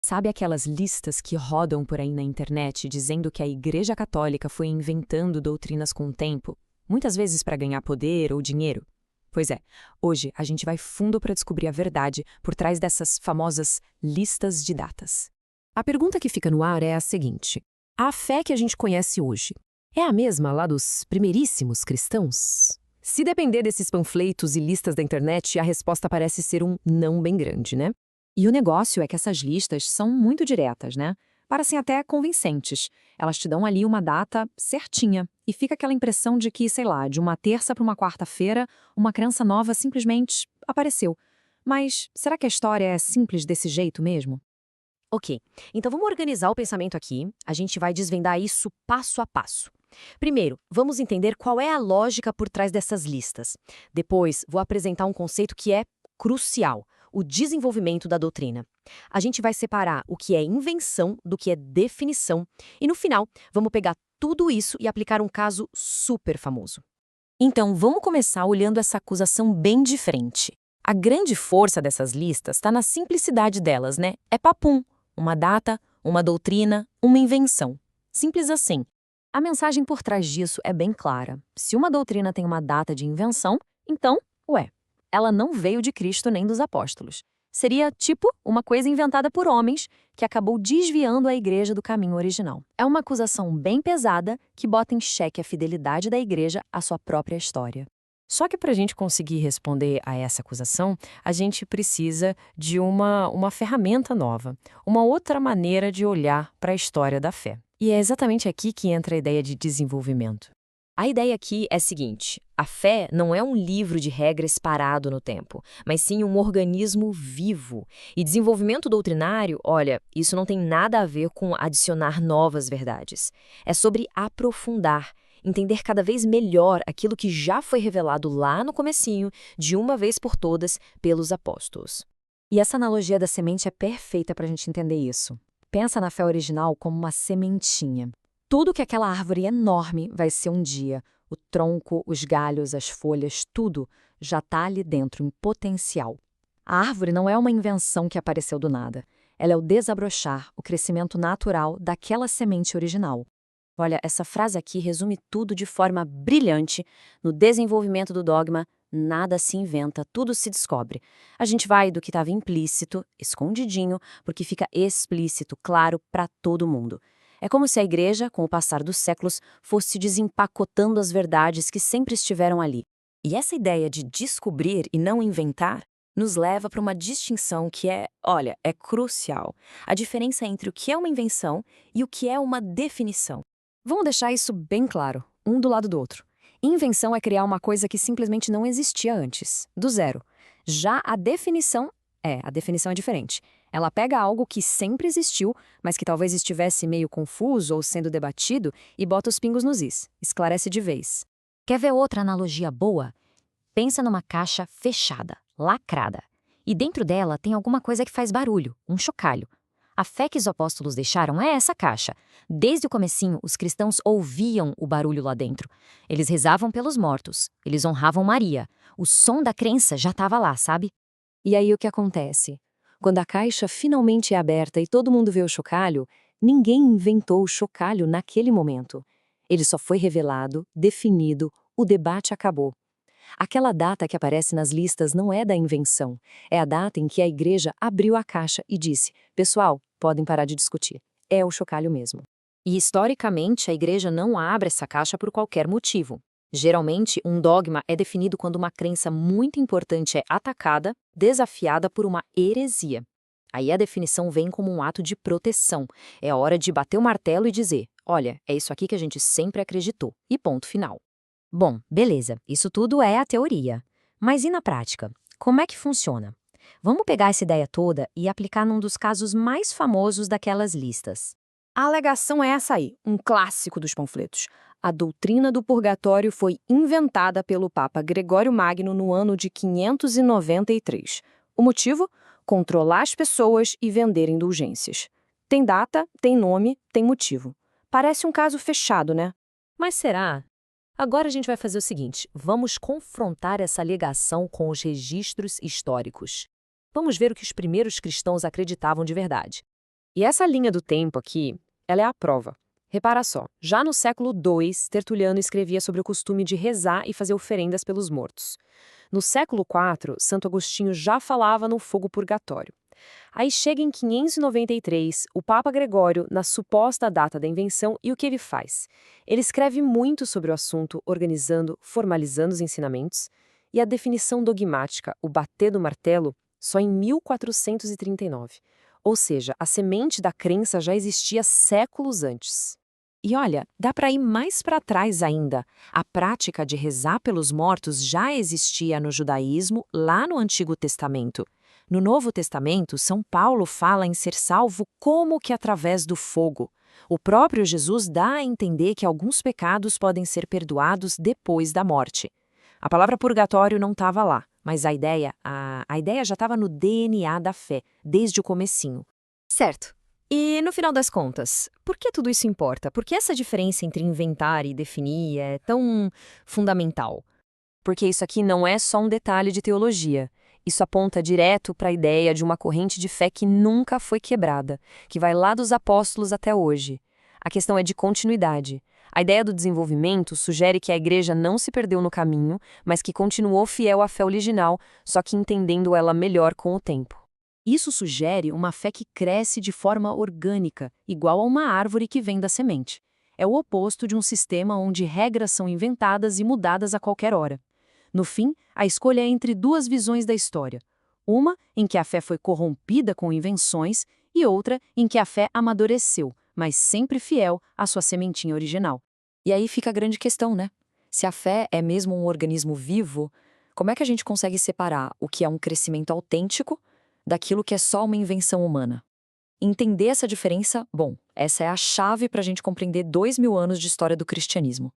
Sabe aquelas listas que rodam por aí na internet dizendo que a Igreja Católica foi inventando doutrinas com o tempo, muitas vezes para ganhar poder ou dinheiro? Pois é, hoje a gente vai fundo para descobrir a verdade por trás dessas famosas listas de datas. A pergunta que fica no ar é a seguinte: a fé que a gente conhece hoje é a mesma lá dos primeiríssimos cristãos? Se depender desses panfletos e listas da internet, a resposta parece ser um não bem grande, né? E o negócio é que essas listas são muito diretas, né? Parecem até convincentes. Elas te dão ali uma data certinha e fica aquela impressão de que, sei lá, de uma terça para uma quarta-feira, uma crença nova simplesmente apareceu. Mas será que a história é simples desse jeito mesmo? Ok, então vamos organizar o pensamento aqui. A gente vai desvendar isso passo a passo. Primeiro, vamos entender qual é a lógica por trás dessas listas. Depois, vou apresentar um conceito que é crucial: o desenvolvimento da doutrina. A gente vai separar o que é invenção do que é definição. E no final, vamos pegar tudo isso e aplicar um caso super famoso. Então, vamos começar olhando essa acusação bem de frente. A grande força dessas listas está na simplicidade delas, né? É papum. Uma data, uma doutrina, uma invenção. Simples assim. A mensagem por trás disso é bem clara. Se uma doutrina tem uma data de invenção, então, ela não veio de Cristo nem dos apóstolos. Seria, tipo, uma coisa inventada por homens que acabou desviando a igreja do caminho original. É uma acusação bem pesada que bota em xeque a fidelidade da igreja à sua própria história. Só que para a gente conseguir responder a essa acusação, a gente precisa de uma ferramenta nova, uma outra maneira de olhar para a história da fé. E é exatamente aqui que entra a ideia de desenvolvimento. A ideia aqui é a seguinte: a fé não é um livro de regras parado no tempo, mas sim um organismo vivo. E desenvolvimento doutrinário, olha, isso não tem nada a ver com adicionar novas verdades. É sobre aprofundar, entender cada vez melhor aquilo que já foi revelado lá no comecinho, de uma vez por todas, pelos apóstolos. E essa analogia da semente é perfeita para a gente entender isso. Pensa na fé original como uma sementinha. Tudo que aquela árvore enorme vai ser um dia, o tronco, os galhos, as folhas, tudo já está ali dentro, em potencial. A árvore não é uma invenção que apareceu do nada. Ela é o desabrochar, o crescimento natural daquela semente original. Olha, essa frase aqui resume tudo de forma brilhante. No desenvolvimento do dogma, nada se inventa, tudo se descobre. A gente vai do que estava implícito, escondidinho, porque fica explícito, claro, para todo mundo. É como se a igreja, com o passar dos séculos, fosse desempacotando as verdades que sempre estiveram ali. E essa ideia de descobrir e não inventar nos leva para uma distinção que é crucial. A diferença entre o que é uma invenção e o que é uma definição. Vamos deixar isso bem claro, um do lado do outro. Invenção é criar uma coisa que simplesmente não existia antes, do zero. Já a definição é diferente. Ela pega algo que sempre existiu, mas que talvez estivesse meio confuso ou sendo debatido, e bota os pingos nos is, esclarece de vez. Quer ver outra analogia boa? Pensa numa caixa fechada, lacrada. E dentro dela tem alguma coisa que faz barulho, um chocalho. A fé que os apóstolos deixaram é essa caixa. Desde o comecinho, os cristãos ouviam o barulho lá dentro. Eles rezavam pelos mortos, eles honravam Maria. O som da crença já estava lá, sabe? E aí o que acontece? Quando a caixa finalmente é aberta e todo mundo vê o chocalho, ninguém inventou o chocalho naquele momento. Ele só foi revelado, definido, o debate acabou. Aquela data que aparece nas listas não é da invenção, é a data em que a igreja abriu a caixa e disse: pessoal, podem parar de discutir. É o chocalho mesmo. E historicamente, a igreja não abre essa caixa por qualquer motivo. Geralmente, um dogma é definido quando uma crença muito importante é atacada, desafiada por uma heresia. Aí a definição vem como um ato de proteção. É hora de bater o martelo e dizer: olha, é isso aqui que a gente sempre acreditou. E ponto final. Bom, beleza, isso tudo é a teoria. Mas e na prática? Como é que funciona? Vamos pegar essa ideia toda e aplicar num dos casos mais famosos daquelas listas. A alegação é essa aí, um clássico dos panfletos. A doutrina do purgatório foi inventada pelo Papa Gregório Magno no ano de 593. O motivo? Controlar as pessoas e vender indulgências. Tem data, tem nome, tem motivo. Parece um caso fechado, né? Mas será? Agora a gente vai fazer o seguinte: vamos confrontar essa alegação com os registros históricos. Vamos ver o que os primeiros cristãos acreditavam de verdade. E essa linha do tempo aqui, ela é a prova. Repara só, já no século II, Tertuliano escrevia sobre o costume de rezar e fazer oferendas pelos mortos. No século IV, Santo Agostinho já falava no fogo purgatório. Aí chega em 593, o Papa Gregório, na suposta data da invenção, e o que ele faz? Ele escreve muito sobre o assunto, organizando, formalizando os ensinamentos, e a definição dogmática, o bater do martelo, só em 1439. Ou seja, a semente da crença já existia séculos antes. E olha, dá para ir mais para trás ainda. A prática de rezar pelos mortos já existia no judaísmo, lá no Antigo Testamento. No Novo Testamento, São Paulo fala em ser salvo como que através do fogo. O próprio Jesus dá a entender que alguns pecados podem ser perdoados depois da morte. A palavra purgatório não estava lá, mas a ideia já estava no DNA da fé, desde o comecinho. Certo. E, no final das contas, por que tudo isso importa? Por que essa diferença entre inventar e definir é tão fundamental? Porque isso aqui não é só um detalhe de teologia. Isso aponta direto para a ideia de uma corrente de fé que nunca foi quebrada, que vai lá dos apóstolos até hoje. A questão é de continuidade. A ideia do desenvolvimento sugere que a igreja não se perdeu no caminho, mas que continuou fiel à fé original, só que entendendo ela melhor com o tempo. Isso sugere uma fé que cresce de forma orgânica, igual a uma árvore que vem da semente. É o oposto de um sistema onde regras são inventadas e mudadas a qualquer hora. No fim, a escolha é entre duas visões da história. Uma em que a fé foi corrompida com invenções e outra em que a fé amadureceu, mas sempre fiel à sua sementinha original. E aí fica a grande questão, né? Se a fé é mesmo um organismo vivo, como é que a gente consegue separar o que é um crescimento autêntico daquilo que é só uma invenção humana? Entender essa diferença, bom, essa é a chave para a gente compreender 2000 anos de história do cristianismo.